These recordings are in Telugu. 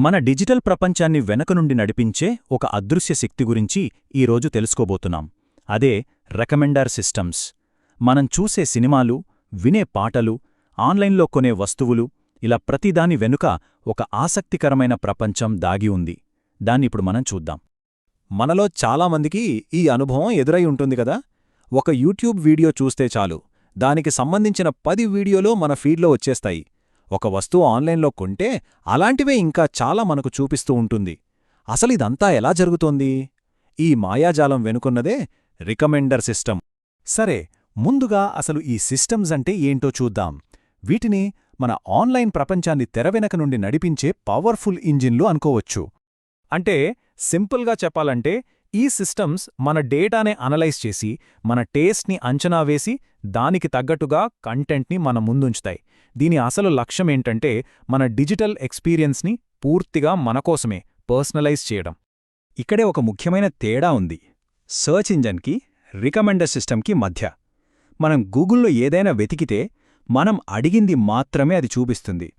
మన డిజిటల్ ప్రపంచాన్ని వెనక నుండి నడిపించే ఒక అదృశ్య శక్తి గురించి ఈరోజు తెలుసుకోబోతున్నాం. అదే రికమెండర్ సిస్టమ్స్. మనం చూసే సినిమాలు, వినే పాటలు, ఆన్లైన్లో కొనే వస్తువులు, ఇలా ప్రతిదాని వెనుక ఒక ఆసక్తికరమైన ప్రపంచం దాగి ఉంది. దాన్నిప్పుడు మనం చూద్దాం. మనలో చాలామందికి ఈ అనుభవం ఎదురై ఉంటుంది కదా. ఒక యూట్యూబ్ వీడియో చూస్తే చాలు, దానికి సంబంధించిన 10 వీడియోలు మన ఫీడ్లో వచ్చేస్తాయి. ఒక వస్తువు ఆన్లైన్లో కొంటే అలాంటివే ఇంకా చాలా మనకు చూపిస్తూ ఉంటుంది. అసలిదంతా ఎలా జరుగుతోంది? ఈ మాయాజాలం వెనుకున్నదే రికమెండర్ సిస్టమ్. సరే, ముందుగా అసలు ఈ సిస్టమ్స్ అంటే ఏంటో చూద్దాం. వీటిని మన ఆన్లైన్ ప్రపంచాన్ని తెరవెనక నుండి నడిపించే పవర్ఫుల్ ఇంజిన్లు అనుకోవచ్చు. అంటే సింపుల్గా చెప్పాలంటే ఈ సిస్టమ్స్ మన డేటానే అనలైజ్ చేసి, మన టేస్ట్ని అంచనా వేసి, దానికి తగ్గట్టుగా కంటెంట్ని మన ముందుంచుతాయి. దీని అసలు లక్ష్యమేంటంటే మన డిజిటల్ ఎక్స్పీరియన్స్ని పూర్తిగా మనకోసమే పర్సనలైజ్ చేయడం. ఇక్కడే ఒక ముఖ్యమైన తేడా ఉంది సర్చ్ ఇంజన్కి, రికమెండర్ సిస్టమ్కి మధ్య. మనం గూగుల్లో ఏదైనా వెతికితే మనం అడిగింది మాత్రమే అది చూపిస్తుంది.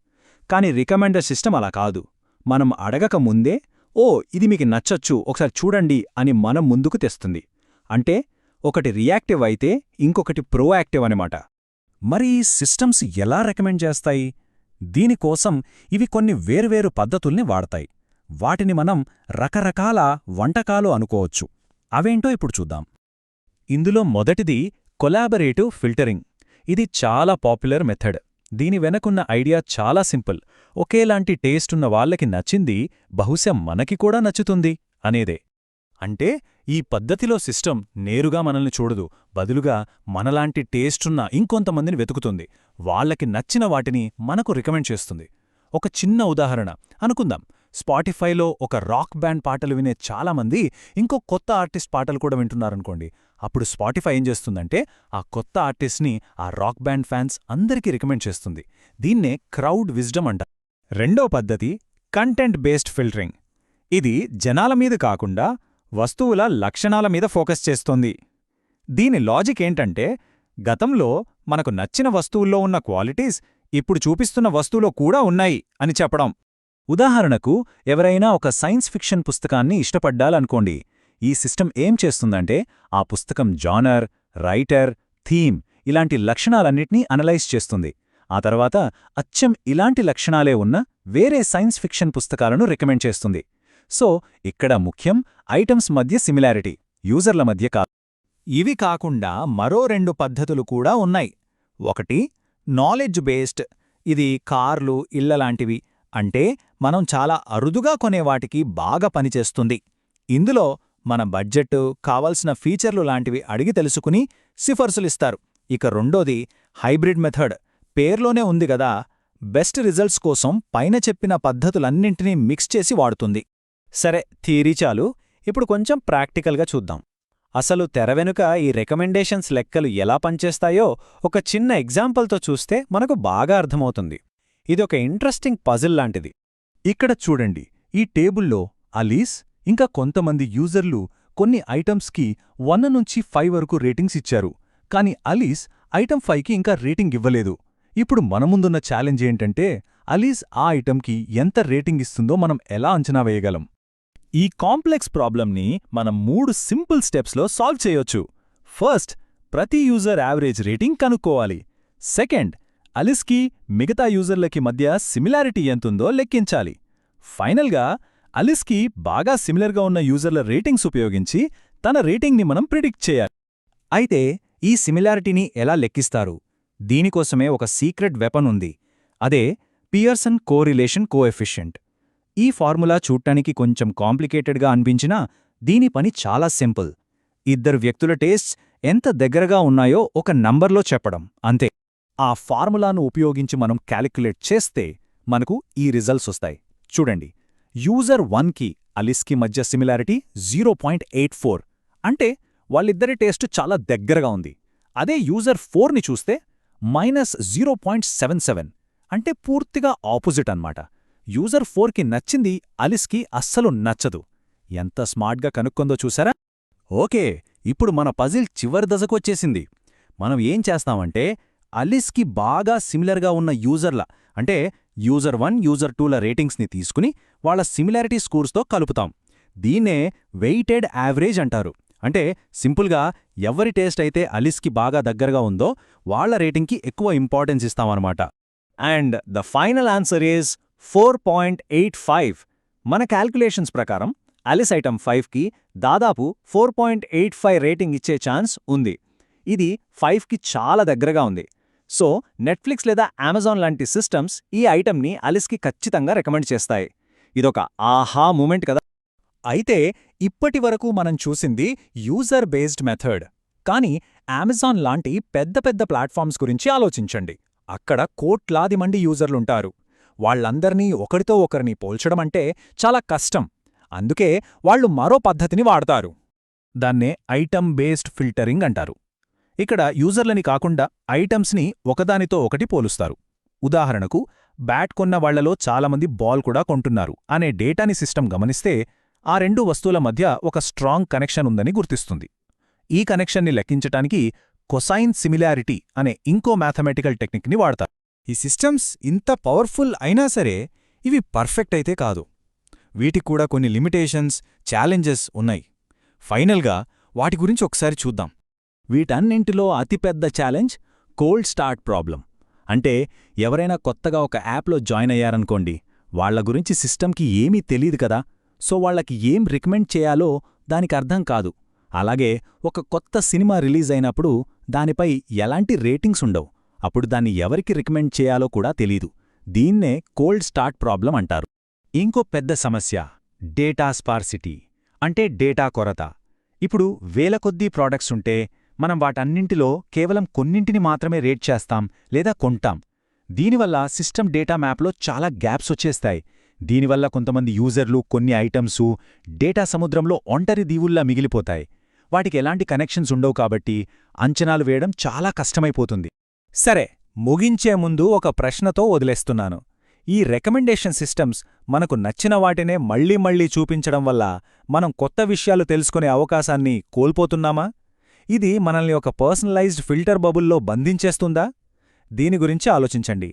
కానీ రికమెండర్ సిస్టమ్ అలా కాదు. మనం అడగక ముందే ఓ ఇది మీకు నచ్చొచ్చు, ఒకసారి చూడండి అని మనం ముందుకు తెస్తుంది. అంటే ఒకటి రియాక్టివ్ అయితే ఇంకొకటి ప్రోయాక్టివ్ అనమాట. మరి ఈ సిస్టమ్స్ ఎలా రికమెండ్ చేస్తాయి? దీనికోసం ఇవి కొన్ని వేర్వేరు పద్ధతుల్ని వాడతాయి. వాటిని మనం రకరకాల వంటకాలు అనుకోవచ్చు. అవేంటో ఇప్పుడు చూద్దాం. ఇందులో మొదటిది కొలాబరేటివ్ ఫిల్టరింగ్. ఇది చాలా పాపులర్ మెథడ్. దీని వెనకున్న ఐడియా చాలా సింపుల్. ఒకేలాంటి టేస్ట్ ఉన్న వాళ్ళకి నచ్చింది బహుశా మనకి కూడా నచ్చుతుంది అనేదే. అంటే ఈ పద్ధతిలో సిస్టమ్ నేరుగా మనల్ని చూడదు, బదులుగా మనలాంటి టేస్టున్న ఇంకొంతమందిని వెతుకుతుంది. వాళ్లకి నచ్చిన వాటిని మనకు రికమెండ్ చేస్తుంది. ఒక చిన్న ఉదాహరణ అనుకుందాం. స్పాటిఫైలో ఒక రాక్ బ్యాండ్ పాటలు వినే చాలామంది ఇంకో కొత్త ఆర్టిస్ట్ పాటలు కూడా వింటున్నారనుకోండి. అప్పుడు స్పాటిఫై ఏం చేస్తుందంటే ఆ కొత్త ఆర్టిస్ట్ని ఆ రాక్ బ్యాండ్ ఫ్యాన్స్ అందరికీ రికమెండ్ చేస్తుంది. దీన్నే క్రౌడ్ విజ్డమ్ అంట. రెండో పద్ధతి కంటెంట్ బేస్డ్ ఫిల్టరింగ్. ఇది జనాల మీద కాకుండా వస్తువుల లక్షణాల మీద ఫోకస్ చేస్తోంది. దీని లాజిక్ ఏంటంటే గతంలో మనకు నచ్చిన వస్తువుల్లో ఉన్న క్వాలిటీస్ ఇప్పుడు చూపిస్తున్న వస్తువులో కూడా ఉన్నాయి అని చెప్పడం. ఉదాహరణకు, ఎవరైనా ఒక సైన్స్ ఫిక్షన్ పుస్తకాన్ని ఇష్టపడ్డాలనుకోండి. ఈ సిస్టమ్ ఏం చేస్తుందంటే ఆ పుస్తకం జానర్, రైటర్, థీమ్ ఇలాంటి లక్షణాలన్నింటినీ అనలైజ్ చేస్తుంది. ఆ తర్వాత అచ్చం ఇలాంటి లక్షణాలే ఉన్న వేరే సైన్స్ ఫిక్షన్ పుస్తకాలను రికమెండ్ చేస్తుంది. సో ఇక్కడ ముఖ్యం ఐటమ్స్ మధ్య సిమిలారిటీ, యూజర్ల మధ్య కాదు. ఇవి కాకుండా మరో 2 పద్ధతులు కూడా ఉన్నాయి. ఒకటి నాలెడ్జ్ బేస్డ్. ఇది కార్లు, ఇళ్లలాంటివి. అంటే మనం చాలా అరుదుగా కొనేవాటికి బాగా పనిచేస్తుంది. ఇందులో మన బడ్జెట్, కావలసిన ఫీచర్లు లాంటివి అడిగి తెలుసుకుని సిఫార్సులిస్తారు. ఇక రెండోది హైబ్రిడ్ మెథడ్. పేర్లోనే ఉంది గదా, బెస్ట్ రిజల్ట్స్ కోసం పైన చెప్పిన పద్ధతులన్నింటినీ మిక్స్ చేసి వాడుతుంది. సరే, థియరీ చాలు. ఇప్పుడు కొంచెం ప్రాక్టికల్గా చూద్దాం. అసలు తెరవెనుక ఈ రికమెండేషన్స్ లెక్కలు ఎలా పనిచేస్తాయో ఒక చిన్న ఎగ్జాంపుల్తో చూస్తే మనకు బాగా అర్థమవుతుంది. ఇదొక ఇంట్రెస్టింగ్ పజిల్ లాంటిది. ఇక్కడ చూడండి, ఈ టేబుల్లో అలీస్ ఇంకా కొంతమంది యూజర్లు కొన్ని ఐటమ్స్కి 1 నుంచి 5 వరకు రేటింగ్స్ ఇచ్చారు. కానీ అలీస్ ఐటమ్ 5కి ఇంకా రేటింగ్ ఇవ్వలేదు. ఇప్పుడు మన ముందున్న ఛాలెంజ్ ఏంటంటే అలీస్ ఆ ఐటమ్కి ఎంత రేటింగ్ ఇస్తుందో మనం ఎలా అంచనా వేయగలం? ఈ కాంప్లెక్స్ ప్రాబ్లంని మనం 3 సింపుల్ స్టెప్స్లో సాల్వ్ చేయొచ్చు. ఫస్ట్, ప్రతి యూజర్ యావరేజ్ రేటింగ్ కనుక్కోవాలి. సెకండ్, అలీస్కి మిగతా యూజర్లకి మధ్య సిమిలారిటీ ఎంతుందో లెక్కించాలి. ఫైనల్గా అలీస్కి బాగా సిమిలర్గా ఉన్న యూజర్ల రేటింగ్స్ ఉపయోగించి తన రేటింగ్ని మనం ప్రిడిక్ట్ చేయాలి. అయితే ఈ సిమిలారిటీని ఎలా లెక్కిస్తారు? దీనికోసమే ఒక సీక్రెట్ వెపన్ ఉంది. అదే పియర్సన్ కోరిలేషన్ కోఎఫిషియంట్. ఈ ఫార్ములా చూడ్డానికి కొంచెం కాంప్లికేటెడ్గా అనిపించినా దీని పని చాలా సింపుల్. 2 వ్యక్తుల టేస్ట్స్ ఎంత దగ్గరగా ఉన్నాయో ఒక నంబర్లో చెప్పడం, అంతే. ఆ ఫార్ములాను ఉపయోగించి మనం క్యాలిక్యులేట్ చేస్తే మనకు ఈ రిజల్ట్స్ వస్తాయి. చూడండి, యూజర్ 1కి అలీస్కి మధ్య సిమిలారిటీ 0.84. అంటే వాళ్ళిద్దరి టేస్ట్ చాలా దగ్గరగా ఉంది. అదే యూజర్ 4ని చూస్తే -0.77. అంటే పూర్తిగా ఆపోజిట్ అన్నమాట. యూజర్ 4కి నచ్చింది అలీస్కి అస్సలు నచ్చదు. ఎంత స్మార్ట్గా కనుక్కుందో చూసారా? ఓకే, ఇప్పుడు మన పజిల్ చివరి దశకొచ్చేసింది. మనం ఏం చేస్తామంటే అలీస్కి బాగా సిమిలర్గా ఉన్న యూజర్ల, అంటే యూజర్ 1, యూజర్ 2ల రేటింగ్స్ని తీసుకుని వాళ్ళ సిమిలారిటీ స్కోర్స్తో కలుపుతాం. దీన్నే వెయిటెడ్ యావరేజ్ అంటారు. అంటే సింపుల్గా ఎవరి టేస్ట్ అయితే అలిస్కి బాగా దగ్గరగా ఉందో వాళ్ళ రేటింగ్కి ఎక్కువ ఇంపార్టెన్స్ ఇస్తామన్నమాట. And the final answer is 4.85. మన క్యాల్కులేషన్స్ ప్రకారం అలిస్ ఐటమ్ 5కి దాదాపు 4.85 రేటింగ్ ఇచ్చే ఛాన్స్ ఉంది. ఇది 5కి చాలా దగ్గరగా ఉంది. సో నెట్ఫ్లిక్స్ లేదా అమెజాన్ లాంటి సిస్టమ్స్ ఈ ఐటమ్ని అలిస్కి ఖచ్చితంగా రికమెండ్ చేస్తాయి. ఇదొక ఆహా మూమెంట్ కదా. అయితే ఇప్పటి వరకు మనం చూసింది యూజర్ బేస్డ్ మెథడ్. కానీ అమెజాన్ లాంటి పెద్ద పెద్ద ప్లాట్ఫామ్స్ గురించి ఆలోచించండి. అక్కడ కోట్లాది మంది యూజర్లుంటారు. వాళ్లందర్నీ ఒకరితో ఒకరిని పోల్చడమంటే చాలా కష్టం. అందుకే వాళ్ళు మరో పద్ధతిని వాడతారు. దాన్నే ఐటమ్ బేస్డ్ ఫిల్టరింగ్ అంటారు. ఇక్కడ యూజర్లని కాకుండా ఐటమ్స్ని ఒకదానితో ఒకటి పోలుస్తారు. ఉదాహరణకు బ్యాట్ కొన్న వాళ్లలో చాలామంది బాల్ కూడా కొంటున్నారు అనే డేటాని సిస్టమ్ గమనిస్తే ఆ రెండు వస్తువుల మధ్య ఒక స్ట్రాంగ్ కనెక్షన్ ఉందని గుర్తిస్తుంది. ఈ కనెక్షన్ని లెక్కించటానికి కొసైన్ సిమిలారిటీ అనే ఇంకో మ్యాథమెటికల్ టెక్నిక్ని వాడతారు. ఈ సిస్టమ్స్ ఇంత పవర్ఫుల్ అయినా సరే ఇవి పర్ఫెక్ట్ అయితే కాదు. వీటికి కూడా కొన్ని లిమిటేషన్స్, ఛాలెంజెస్ ఉన్నాయి. ఫైనల్గా వాటి గురించి ఒకసారి చూద్దాం. వీటన్నింటిలో అతిపెద్ద ఛాలెంజ్ కోల్డ్ స్టార్ట్ ప్రాబ్లం. అంటే ఎవరైనా కొత్తగా ఒక యాప్లో జాయిన్ అయ్యారనుకోండి, వాళ్ల గురించి సిస్టమ్కి ఏమీ తెలీదు కదా. సో వాళ్లకి ఏం రికమెండ్ చేయాలో దానికి అర్థం కాదు. అలాగే ఒక కొత్త సినిమా రిలీజ్ అయినప్పుడు దానిపై ఎలాంటి రేటింగ్స్ ఉండవు. అప్పుడు దాన్ని ఎవరికి రికమెండ్ చేయాలో కూడా తెలీదు. దీన్నే కోల్డ్ స్టార్ట్ ప్రాబ్లం అంటారు. ఇంకో పెద్ద సమస్య డేటా స్పార్సిటీ, అంటే డేటా కొరత. ఇప్పుడు వేల కొద్దీ ప్రాడక్ట్స్ ఉంటే మనం వాటన్నింటిలో కేవలం కొన్నింటిని మాత్రమే రేట్ చేస్తాం లేదా కొంటాం. దీనివల్ల సిస్టమ్ డేటా మ్యాప్లో చాలా గ్యాప్స్ వచ్చేస్తాయి. దీనివల్ల కొంతమంది యూజర్లు కొన్ని ఐటమ్సు డేటా సముద్రంలో ఒంటరి దీవుల్లా మిగిలిపోతాయి. వాటికి ఎలాంటి కనెక్షన్స్ ఉండవు కాబట్టి అంచనాలు వేయడం చాలా కష్టమైపోతుంది. సరే, ముగించే ముందు ఒక ప్రశ్నతో వదిలేస్తున్నాను. ఈ రికమెండేషన్ సిస్టమ్స్ మనకు నచ్చిన వాటినే మళ్లీ మళ్లీ చూపించడం వల్ల మనం కొత్త విషయాలు తెలుసుకునే అవకాశాన్ని కోల్పోతున్నామా? ఇది మనల్ని ఒక పర్సనలైజ్డ్ ఫిల్టర్ బబుల్లో బంధించేస్తుందా? దీని గురించి ఆలోచించండి.